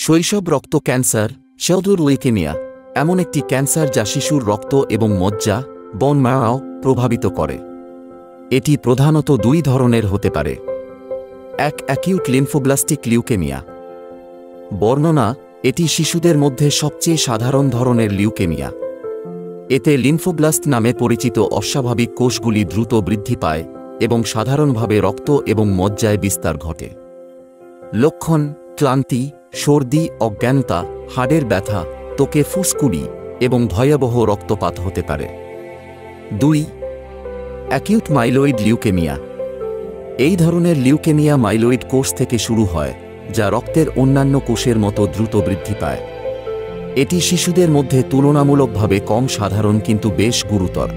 শৈশব রক্ত cancer childhood leukaemia এমন একটি ক্যান্সার যা শিশুর রক্ত এবং মজ্জা বোন ম্যারো প্রভাবিত করে। এটি প্রধানত দুই ধরনের হতে পারে। এক, অ্যাকিউট লিম্ফোব্লাস্টিক লিউকেমিয়া। বর্ণনা: এটি শিশুদের মধ্যে সবচেয়ে সাধারণ ধরনের লিউকেমিয়া। এতে লিম্ফোব্লাস্ট নামে পরিচিত অস্বাভাবিক কোষগুলি দ্রুত বৃদ্ধি পায় এবং সাধারণভাবে রক্ত এবং মজ্জায় বিস্তার ঘটে। লক্ষণ: ক্লান্তি, সর্দি, অজ্ঞানতা, হাড়ের ব্যথা, ত্বকে ফুসকুড়ি এবং ভয়াবহ রক্তপাত হতে পারে। 2. Acute myeloid leukaemia. এই ধরনের লিউকেমিয়া মাইলয়েড কোষ থেকে শুরু হয়, যা রক্তের অন্যান্য কোষের মতো দ্রুত বৃদ্ধি পায়। এটি শিশুদের মধ্যে তুলনামূলকভাবে কম সাধারণ কিন্তু বেশ গুরুতর।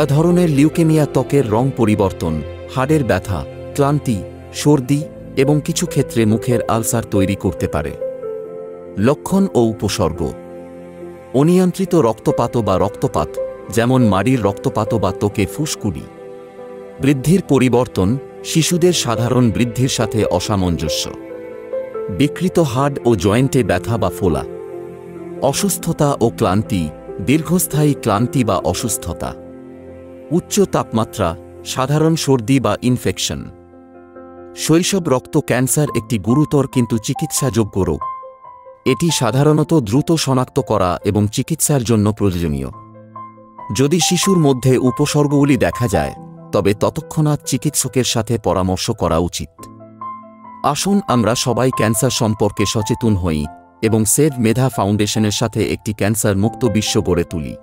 এ ধরনের লিউকেমিয়া ত্বকের রং পরিবর্তন, হাড়ের ব্যথা, ক্লান্তি, সর্দি এবং কিছু ক্ষেত্রে মুখের আলসার তৈরি করতে পারে। লক্ষণ ও উপসর্গ: অনিয়ন্ত্রিত রক্তপাত বা রক্তপাত, যেমন মাড়ির রক্তপাত বা ত্বকে ফুসকুড়ি। বৃদ্ধির পরিবর্তন: শিশুদের সাধারণ বৃদ্ধির সাথে অসামঞ্জস্য। বিকৃত হাড় ও জয়েন্টে ব্যথা বা ফোলা। অসুস্থতা ও ক্লান্তি: দীর্ঘস্থায়ী ক্লান্তি বা অসুস্থতা। উচ্চ তাপমাত্রা, সাধারণ সর্দি বা ইনফেকশন। শৈশব রক্ত ক্যান্সার একটি গুরুতর কিন্তু চিকিৎসাযোগ্য রোগ। এটি সাধারণত দ্রুত শনাক্ত করা এবং চিকিৎসার জন্য প্রয়োজনীয়। যদি শিশুর মধ্যে উপসর্গগুলি দেখা যায়, তবে তৎক্ষণাৎ চিকিৎসকের সাথে পরামর্শ করা উচিত। আসুন আমরা সবাই ক্যান্সার সম্পর্কে সচেতন হই এবং সেভ মেধা ফাউন্ডেশনের সাথে একটি ক্যান্সার মুক্ত বিশ্ব গড়ে তুলি।